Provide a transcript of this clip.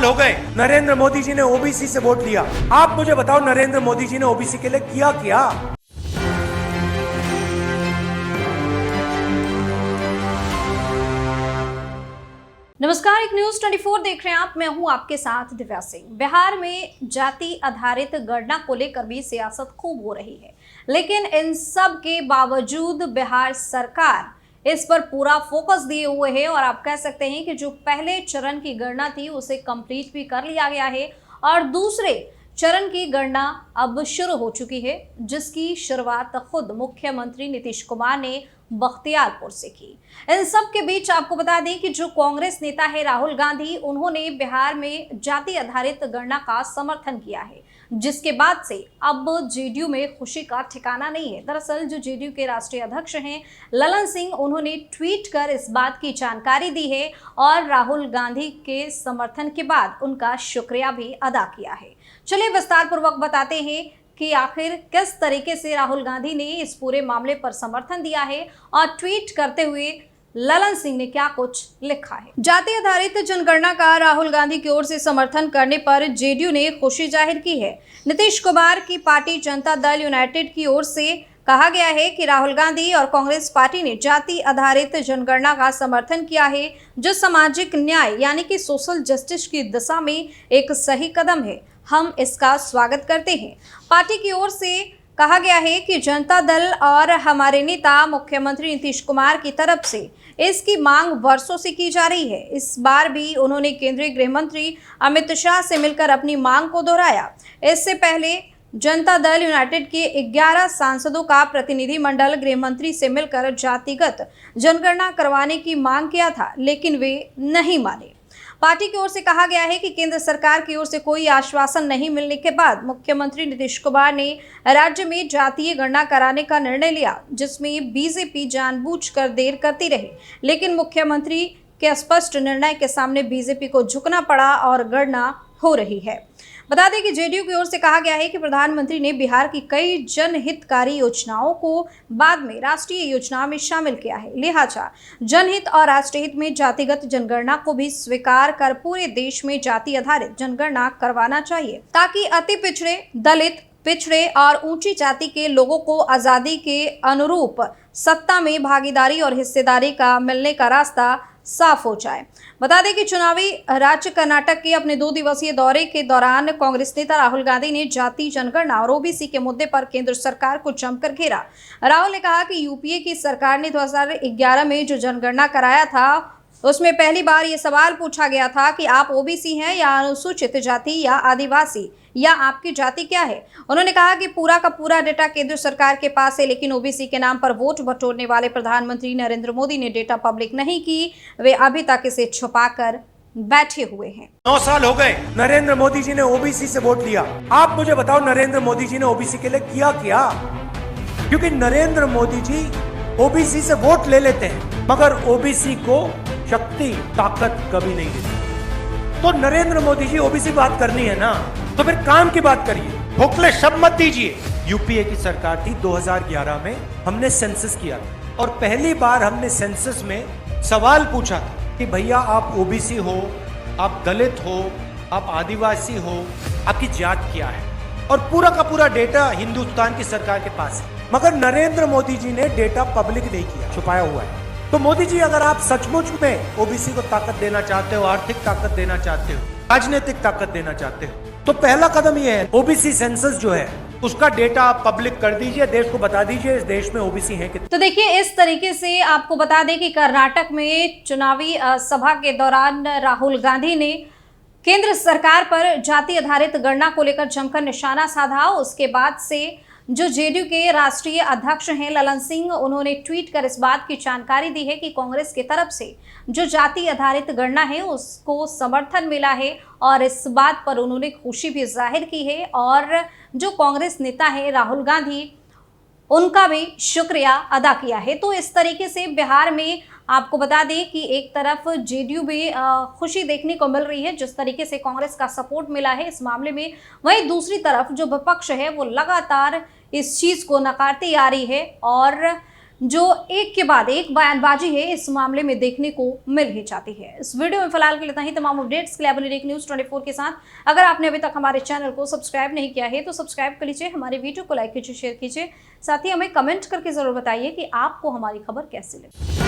हो गए नरेंद्र मोदी जी ने ओबीसी से वोट लिया। आप मुझे बताओ नरेंद्र मोदी जी ने ओबीसी के लिए किया क्या? नमस्कार, एक न्यूज 24 देख रहे हैं आप। मैं हूं आपके साथ दिव्या सिंह। बिहार में जाति आधारित गणना को लेकर भी सियासत खूब हो रही है, लेकिन इन सब के बावजूद बिहार सरकार इस पर पूरा फोकस दिए हुए है और आप कह सकते हैं कि जो पहले चरण की गणना थी उसे कंप्लीट भी कर लिया गया है और दूसरे चरण की गणना अब शुरू हो चुकी है, जिसकी शुरुआत खुद मुख्यमंत्री नीतीश कुमार ने बख्तियारपुर से की। इन सब के बीच आपको बता दें कि जो कांग्रेस नेता है राहुल गांधी, उन्होंने बिहार में जाति आधारित गणना का समर्थन किया है, जिसके बाद से अब जेडीयू में खुशी का ठिकाना नहीं है। दरअसल जो जेडीयू के राष्ट्रीय अध्यक्ष हैं ललन सिंह, उन्होंने ट्वीट कर इस बात की जानकारी दी है और राहुल गांधी के समर्थन के बाद उनका शुक्रिया भी अदा किया है। चलिए विस्तार पूर्वक बताते हैं कि आखिर किस तरीके से राहुल गांधी ने इस पूरे मामले पर समर्थन दिया है और ट्वीट करते हुए ललन सिंह ने क्या कुछ लिखा है। जाति आधारित जनगणना का राहुल गांधी की ओर से समर्थन करने पर जेडीयू ने खुशी जाहिर की है। नीतीश कुमार की पार्टी जनता दल यूनाइटेड की ओर से कहा गया है कि राहुल गांधी और कांग्रेस पार्टी ने जाति आधारित जनगणना का समर्थन किया है, जो सामाजिक न्याय यानी कि सोशल जस्टिस की दिशा में एक सही कदम है। हम इसका स्वागत करते हैं। पार्टी की ओर से कहा गया है कि जनता दल और हमारे नेता मुख्यमंत्री नीतीश कुमार की तरफ से इसकी मांग वर्षों से की जा रही है। इस बार भी उन्होंने केंद्रीय गृह मंत्री अमित शाह से मिलकर अपनी मांग को दोहराया। इससे पहले जनता दल यूनाइटेड के 11 सांसदों का प्रतिनिधि मंडल गृह मंत्री से मिलकर जातिगत जनगणना करवाने की मांग किया था, लेकिन वे नहीं माने। पार्टी की ओर से कहा गया है कि केंद्र सरकार की ओर से कोई आश्वासन नहीं मिलने के बाद मुख्यमंत्री नीतीश कुमार ने राज्य में जातीय गणना कराने का निर्णय लिया, जिसमें बीजेपी जानबूझकर देर करती रही, लेकिन मुख्यमंत्री के स्पष्ट निर्णय के सामने बीजेपी को झुकना पड़ा और गणना हो रही है। बता दें कि जेडीयू की ओर से कहा गया है कि प्रधानमंत्री ने बिहार की कई जनहितकारी योजनाओं को बाद में राष्ट्रीय योजना में शामिल किया है, लिहाजा जनहित और राष्ट्रीय हित में जातिगत जनगणना को भी स्वीकार कर पूरे देश में जाति आधारित जनगणना करवाना चाहिए, ताकि अति पिछड़े, दलित, पिछड़े और ऊंची जाति के लोगों को आजादी के अनुरूप सत्ता में भागीदारी और हिस्सेदारी का मिलने का रास्ता साफ हो जाए। बता दें कि चुनावी राज्य कर्नाटक के अपने 2 दिवसीय दौरे के दौरान कांग्रेस नेता राहुल गांधी ने जाति जनगणना और ओबीसी के मुद्दे पर केंद्र सरकार को जमकर घेरा। राहुल ने कहा कि यूपीए की सरकार ने 2011 में जो जनगणना कराया था, उसमें पहली बार ये सवाल पूछा गया था कि आप ओबीसी हैं या अनुसूचित जाति या आदिवासी, या आपकी जाति क्या है। उन्होंने कहा कि पूरा का पूरा डेटा केंद्र सरकार के पास है, लेकिन ओबीसी के नाम पर वोट बटोरने वाले प्रधानमंत्री नरेंद्र मोदी ने डेटा पब्लिक नहीं की। वे अभी तक इसे छुपाकर बैठे हुए हैं। 9 साल हो गए नरेंद्र मोदी जी ने ओबीसी से वोट लिया। आप मुझे बताओ नरेंद्र मोदी जी ने ओबीसी के लिए किया क्या? क्योंकि नरेंद्र मोदी जी ओबीसी से वोट ले लेते हैं, मगर ओबीसी को शक्ति, ताकत कभी नहीं देते। तो नरेंद्र मोदी जी ओबीसी बात करनी है ना, तो फिर काम की बात करिए, खोखले शब्द मत दीजिए। यूपीए की सरकार थी, 2011 में हमने सेंसस किया और पहली बार हमने सेंसस में सवाल पूछा था कि भैया आप ओबीसी हो, आप दलित हो, आप आदिवासी हो, आपकी जात क्या है, और पूरा का पूरा डेटा हिंदुस्तान की सरकार के पास है। मगर नरेंद्र मोदी जी ने डेटा पब्लिक नहीं किया, छुपाया हुआ है। तो मोदी जी, अगर आप सचमुच में ओबीसी को ताकत देना चाहते हो, आर्थिक ताकत देना चाहते हो, राजनीतिक ताकत देना चाहते हो, तो पहला कदम यह है, ओबीसी सेंसस जो है उसका डेटा आप पब्लिक कर दीजिए, देश को बता दीजिए इस देश में ओबीसी है कितने। तो देखिए, इस तरीके से आपको बता दें कि कर्नाटक में चुनावी सभा के दौरान राहुल गांधी ने केंद्र सरकार पर जाति आधारित गणना को लेकर जमकर निशाना साधा। उसके बाद से जो जेडीयू के राष्ट्रीय अध्यक्ष हैं ललन सिंह, उन्होंने ट्वीट कर इस बात की जानकारी दी है कि कांग्रेस की तरफ से जो जाति आधारित गणना है उसको समर्थन मिला है और इस बात पर उन्होंने खुशी भी जाहिर की है और जो कांग्रेस नेता है राहुल गांधी, उनका भी शुक्रिया अदा किया है। तो इस तरीके से बिहार में आपको बता दें कि एक तरफ जेडीयू भी खुशी देखने को मिल रही है जिस तरीके से कांग्रेस का सपोर्ट मिला है इस मामले में, वहीं दूसरी तरफ जो विपक्ष है वो लगातार इस चीज को नकारती आ रही है और जो एक के बाद एक बयानबाजी है इस मामले में देखने को मिल ही जाती है। इस वीडियो में फिलहाल के लिए इतना ही। तमाम अपडेट्स के लिए बने रहिए न्यूज़ 24 के साथ। अगर आपने अभी तक हमारे चैनल को सब्सक्राइब नहीं किया है तो सब्सक्राइब कर लीजिए, हमारे वीडियो को लाइक कीजिए, शेयर कीजिए, साथ ही हमें कमेंट करके जरूर बताइए कि आपको हमारी खबर कैसी लगी।